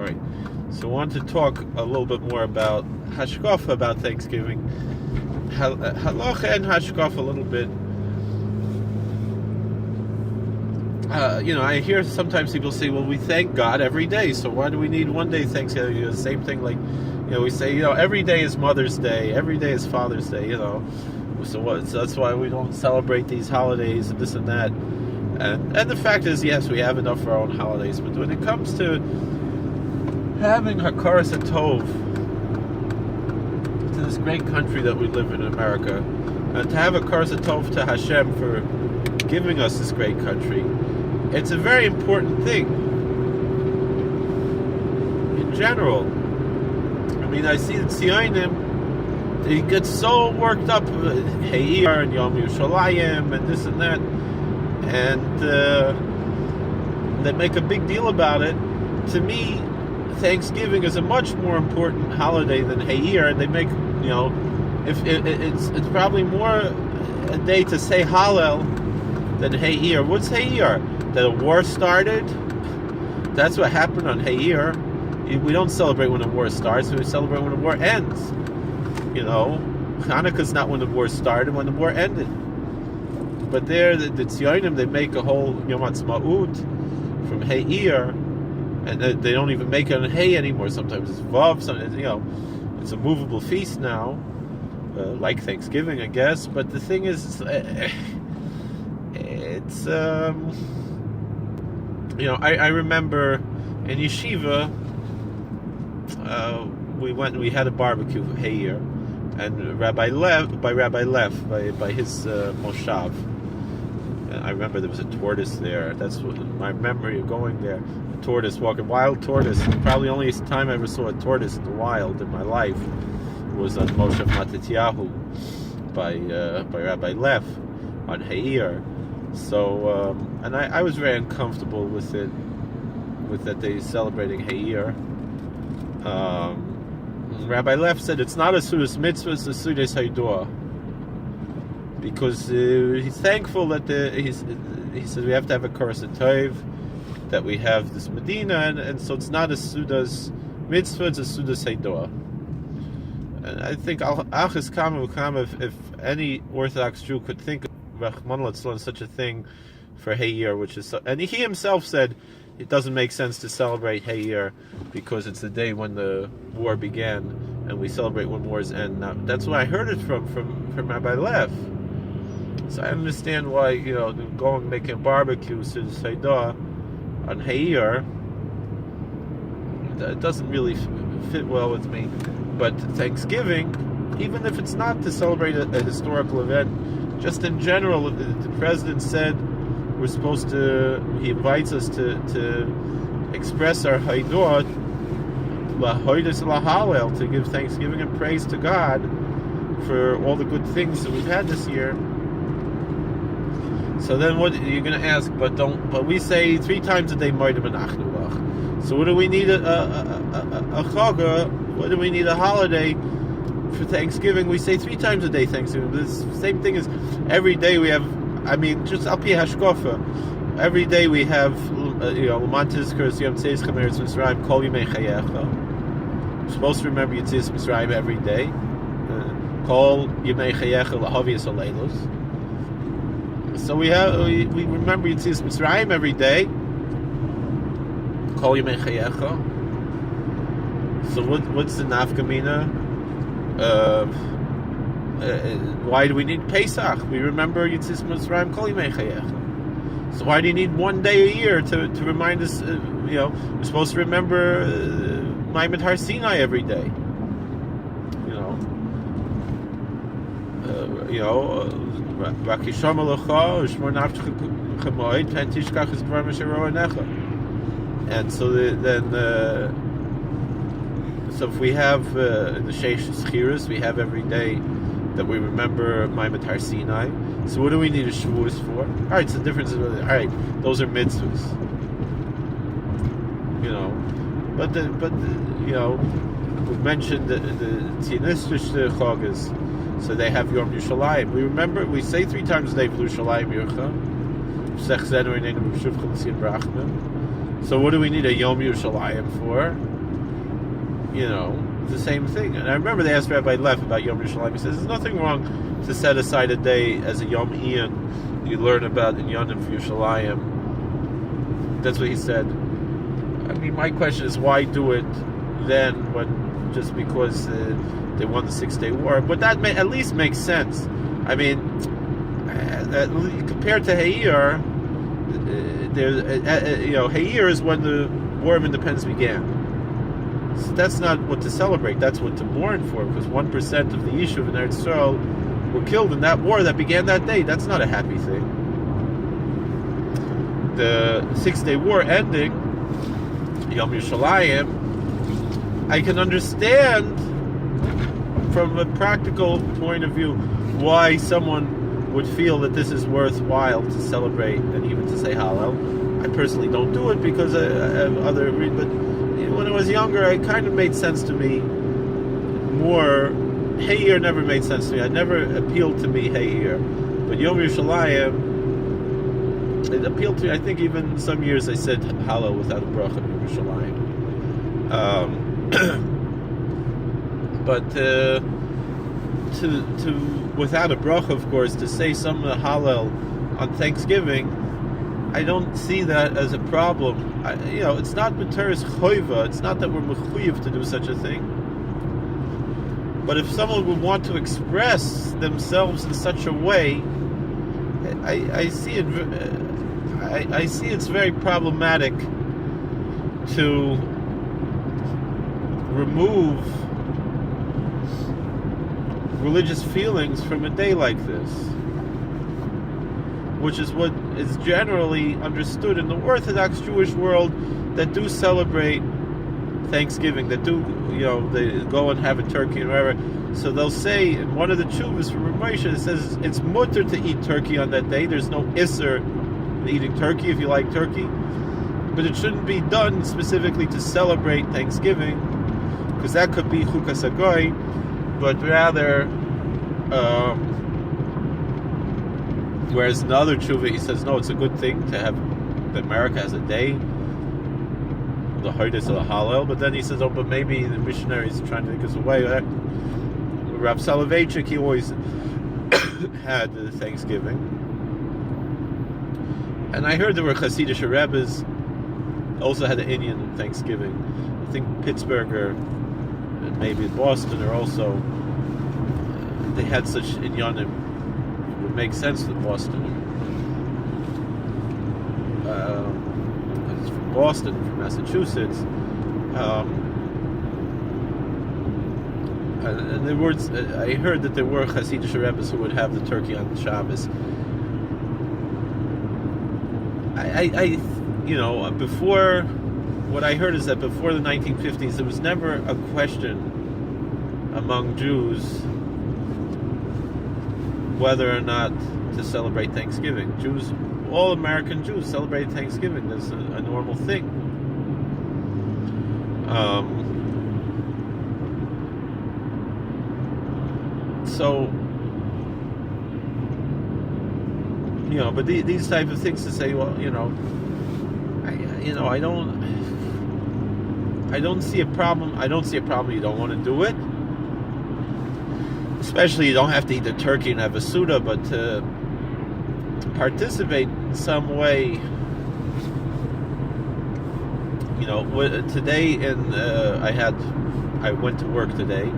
right. So I want to talk a little bit more about hashkafa, about Thanksgiving. Halacha and hashkafa a little bit. I hear sometimes people say, well, we thank God every day, so why do we need one day Thanksgiving? The same thing, like, we say, every day is Mother's Day, every day is Father's Day, So that's why we don't celebrate these holidays and this and that. And the fact is, yes, we have enough for our own holidays, but when it comes to having Hakaras Tov to this great country that we live in America, and to have Hakaras Tov to Hashem for giving us this great country, it's a very important thing. In general, I see the Tzionim, they get so worked up, Heir and Yom Yerushalayim and this and that, and they make a big deal about it. To me, Thanksgiving is a much more important holiday than Heir, and they make, if it's probably more a day to say Hallel than Heir. What's Heir? That a war started? That's what happened on Heir. We don't celebrate when a war starts, we celebrate when the war ends. Hanukkah's not when the war started, when the war ended. But there, the Tzionim, they make a whole Yom Ha'atzmaut from Heir, and they don't even make it on Hay anymore. Sometimes it's Vav, it's a movable feast now, like Thanksgiving, I guess. But the thing is, it's I remember in yeshiva, we had a barbecue for Heir, and Rabbi Lev, by his moshav. I remember there was a tortoise there. That's what my memory of going there. A tortoise, walking, wild tortoise. Probably only time I ever saw a tortoise in the wild in my life was on Moshav Matityahu by Rabbi Lev on Heir. So, and I was very uncomfortable with it, with that they celebrating Heir. Rabbi Lev said it's not a Sudas Mitzvah, it's a Sudas Haidoah. Because he's thankful that he said we have to have a Hakaras Tov, that we have this Medina, and so it's not a Sudas Mitzvah, it's a Sudas Haidoah. And I think Achis Kama V'Kama, if any Orthodox Jew could think of Rachmana Litzlan such a thing for Heir, which is, and he himself said it doesn't make sense to celebrate Heir because it's the day when the war began, and we celebrate when wars end. Now, that's where I heard it from Rabbi Lev. So I understand why, going making barbecues to the Seidah on Heir, it doesn't really fit well with me. But Thanksgiving, even if it's not to celebrate a historical event, just in general, the president said he invites us to express our Haidoah, Lahoides Lahallel, to give thanksgiving and praise to God for all the good things that we've had this year. So then what you're going to ask, but we say 3 times a day Moed Menachnulach. So what do we need a Chaga? What do we need a holiday for Thanksgiving? We say 3 times a day Thanksgiving. The same thing as every day we have, just Al Pi Hashkafa, every day we have, L'mantis Kurs Yom Tzeis Chameretz Mitzrayim Kol Yimei Chayecha. We're supposed to remember Yetzias Mitzrayim every day. Kol Yimei Chayecha L'Havias Aleilos. So we remember Yetzias Mitzrayim every day. Kol Yimei Chayecha. So what's the nafkamina? Why do we need Pesach? We remember Yetzias Mitzrayim Kol Yimei Chayecha. So why do you need one day a year to remind us? We're supposed to remember Maimed Har Sinai every day. And so so if we have the Sheish Schiras, we have every day that we remember Maimed Har Sinai. So what do we need a Shavuos for? All right, so the difference is, all right, those are mitzvahs. But we mentioned the Tzionistic Chagas, so they have Yom Yerushalayim. We say 3 times a day for Yerushalayim Yircha. So what do we need a Yom Yerushalayim for? You know, it's the same thing. And I remember they asked Rabbi Leff about Yom Yerushalayim. He says there's nothing wrong to set aside a day as a Yom Ian. You learn about in Yonim for Yerushalayim. That's what he said. I mean, my question is, why do it then, when just because they won the 6-Day War? But that at least makes sense. I mean, compared to Hayir, Hayir is when the War of Independence began. So that's not what to celebrate. That's what to mourn for, because 1% of the Yishuv in Eretz Yisrael were killed in that war that began that day. That's not a happy thing. The 6-Day War ending, Yom Yerushalayim, I can understand from a practical point of view why someone would feel that this is worthwhile to celebrate and even to say Hallel. I personally don't do it because I have other reasons, but when I was younger, it kind of made sense to me more. Hayir never made sense to me. It never appealed to me, Hayir. But Yom Yerushalayim, it appealed to me. I think even some years I said Hallel without a bracha Yom Yerushalayim. But to without a bracha, of course, to say some Hallel on Thanksgiving, I don't see that as a problem. It's not B'teres Choiva. It's not that we're mechuyev to do such a thing. But if someone would want to express themselves in such a way, I see it. I see it's very problematic to remove religious feelings from a day like this, which is what is generally understood in the Orthodox Jewish world that do celebrate Thanksgiving, that do, they go and have a turkey and whatever. So they'll say in one of the tshuvas from Rav Moshe, it says it's mutter to eat turkey on that day. There's no isser in eating turkey if you like turkey, but it shouldn't be done specifically to celebrate Thanksgiving, because that could be chukas hagoy, but rather, whereas in the other tshuva he says no, it's a good thing to have that America has a day, the Hodeis of the Hallel, but then he says, but maybe the missionaries are trying to take us away. Rav Soloveitchik, he always had the Thanksgiving. And I heard there were Hasidic Rebbes also had an Indian Thanksgiving. I think Pittsburgh and maybe Boston are also, they had such inyanim. It would make sense for Boston. It's from Boston, from Massachusetts. And there were, I heard that there were Hasidic Rebbes who would have the turkey on Shabbos. Before, what I heard is that before the 1950s, there was never a question among Jews whether or not to celebrate Thanksgiving. Jews, all American Jews celebrate Thanksgiving. That's a normal thing. But these type of things to say, well, I don't see a problem. I don't see a problem. You don't want to do it, especially you don't have to eat the turkey and have a Suda, but to participate in some way. Today I went to work today.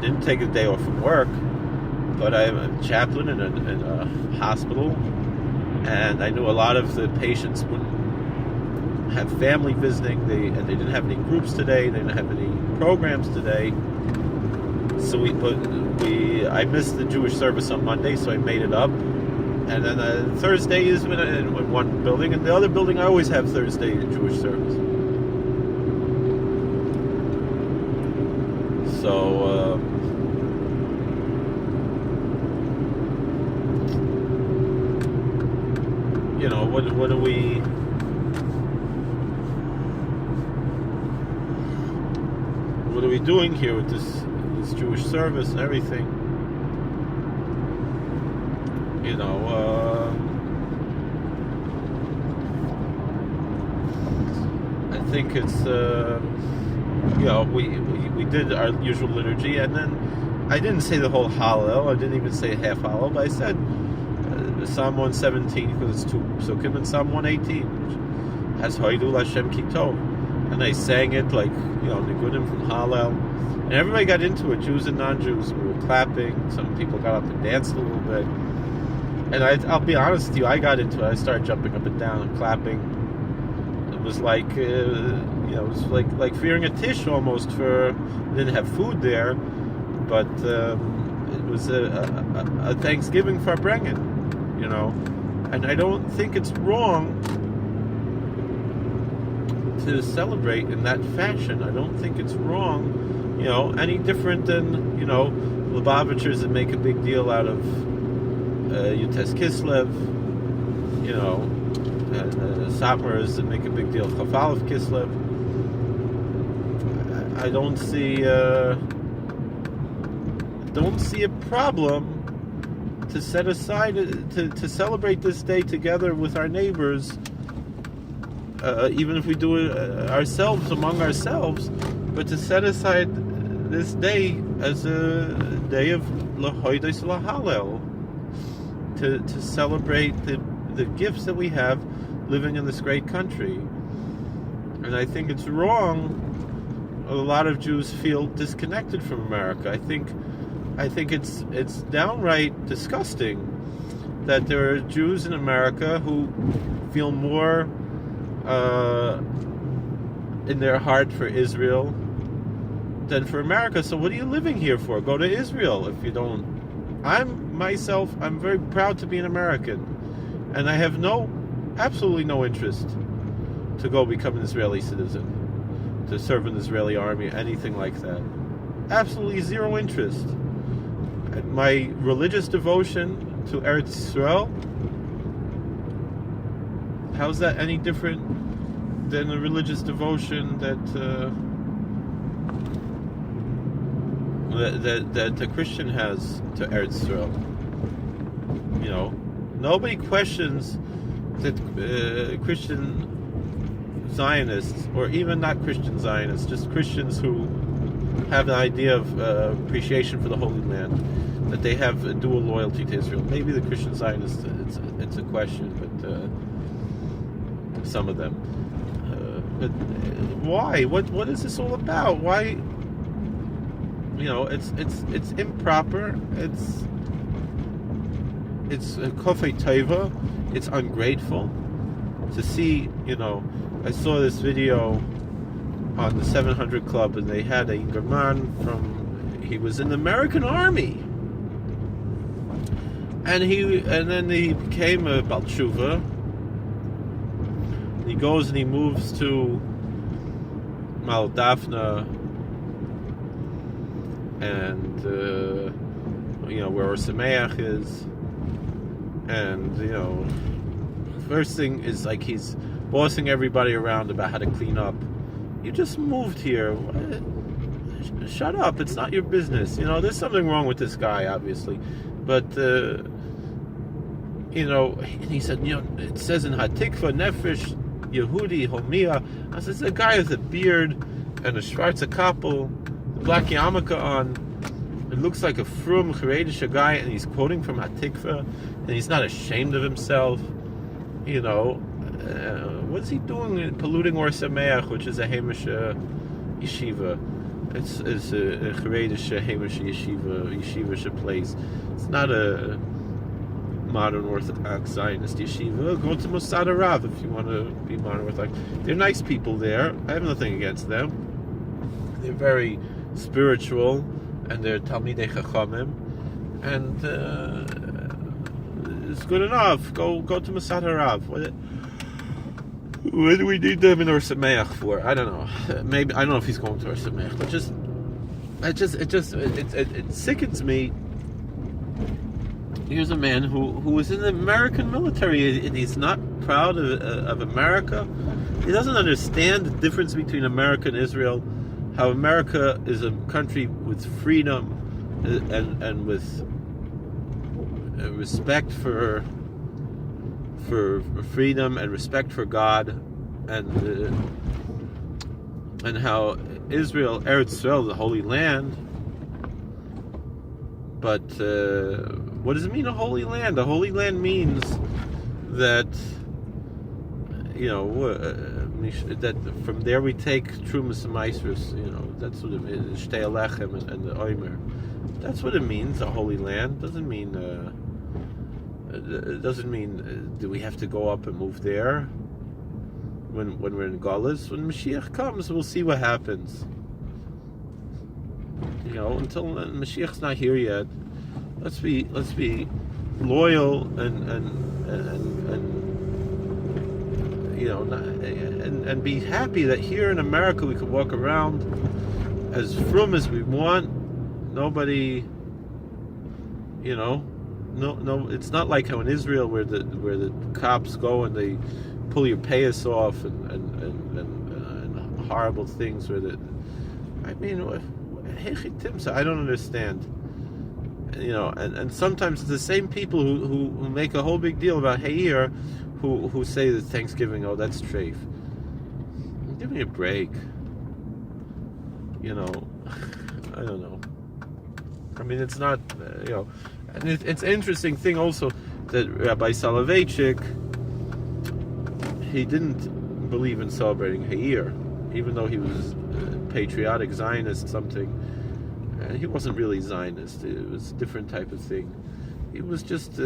Didn't take a day off from work, but I'm a chaplain in a hospital, and I knew a lot of the patients wouldn't have family visiting. They didn't have any groups today. They didn't have any programs today. So I missed the Jewish service on Monday, so I made it up. And then Thursday is in one building, and the other building I always have Thursday Jewish service. So, what are we doing here with this Jewish service and everything? think it's we did our usual liturgy, and then I didn't say the whole Hallel. I didn't even say half Hallel, but I said Psalm 117 because it's two psukim, and Psalm 118 which has Hoidul Hashem Ki Tov, and I sang it like Nigunim from Hallel, and everybody got into it, Jews and non-Jews. We were clapping. Some people got up and danced a little bit, and I'll be honest with you, I got into it. I started jumping up and down and clapping. It was like it was like fearing a tish almost. We didn't have food there, but it was a Thanksgiving for Brengen, and I don't think it's wrong to celebrate in that fashion. I don't think it's wrong, any different than Lubavitchers that make a big deal out of Yutes Kislev, and Satmars that make a big deal of Chafal of Kislev. I don't see a problem to set aside to celebrate this day together with our neighbors, even if we do it ourselves among ourselves, but to set aside this day as a day of Lahoidos Lahallel, to celebrate the gifts that we have living in this great country. And I think it's wrong. A lot of Jews feel disconnected from America. I think it's downright disgusting that there are Jews in America who feel more in their heart for Israel than for America. So what are you living here for? Go to Israel if you don't. I'm very proud to be an American, and I have absolutely no interest to go become an Israeli citizen, to serve in the Israeli army, anything like that. Absolutely zero interest. My religious devotion to Eretz Yisrael, how's that any different than the religious devotion that the Christian has to Eretz Yisrael? Nobody questions that Christian Zionists, or even not Christian Zionists, just Christians who have an idea of appreciation for the Holy Land, that they have a dual loyalty to Israel. Maybe the Christian Zionists, it's a question, but some of them. But why? What is this all about? Why? It's improper. It's kofei teva. It's ungrateful to see. I saw this video on the 700 Club, and they had a German he was in the American Army, and then he became a Baal Tshuva. He goes and he moves to Moldavia, and where Or Sameach is, and first thing is like he's bossing everybody around about how to clean up. You just moved here. Shut up. It's not your business. There's something wrong with this guy, obviously. But, and he said, it says in Hatikva, Nefesh, Yehudi, Homia. I said, it's a guy with a beard and a Schwarze Kappel, black yarmulke on. It looks like a frum, Haredish guy, and he's quoting from Hatikva, and he's not ashamed of himself. What's he doing polluting Or Sameach, which is a Hamish yeshiva? It's a Haredish Hamish yeshiva place. It's not a modern Orthodox Zionist yeshiva. Go to Mosad Arav if you want to be modern Orthodox. They're nice people there. I have nothing against them. They're very spiritual, and they're Talmidei Chachamim, and it's good enough. Go to Mosad Arav. What do we need them in Or Sameach for? I don't know. Maybe I don't know if he's going to Or Sameach, but it sickens me. Here's a man who was in the American military, and he's not proud of America. He doesn't understand the difference between America and Israel. How America is a country with freedom and with respect for freedom and respect for God, and and how Israel, Eretz Israel, the Holy Land. But what does it mean, a Holy Land? A Holy Land means that, that from there we take Trumas and Maasros. That's what it means. Shtei Alechem and the Omer. That's what it means. A Holy Land doesn't mean. It doesn't mean do we have to go up and move there when we're in Galus. When Mashiach comes, we'll see what happens. Until Mashiach's not here yet, let's be loyal and be happy that here in America we could walk around as frum as we want. Nobody, no. It's not like how in Israel where the cops go and they pull your payas off and horrible things where I don't understand. And sometimes the same people who make a whole big deal about Hayir who say that Thanksgiving, that's treif. Give me a break. I don't know. I mean, it's not, and it's an interesting thing also that Rabbi Soloveitchik, he didn't believe in celebrating Hayir, even though he was patriotic Zionist something. He wasn't really Zionist. It was a different type of thing. He was just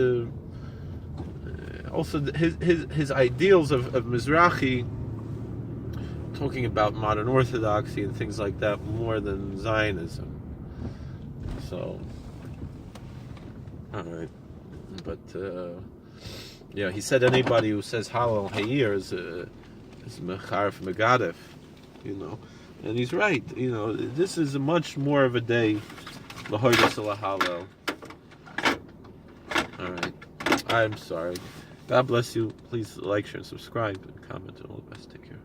also his ideals of Mizrahi, talking about modern Orthodoxy and things like that, more than Zionism. So, all right, but he said anybody who says Halal Hayir is Mecharef Megadef, and he's right. This is much more of a day, L'Hodas Halal. All right, I'm sorry. God bless you. Please like, share, and subscribe, and comment. All the best. Take care.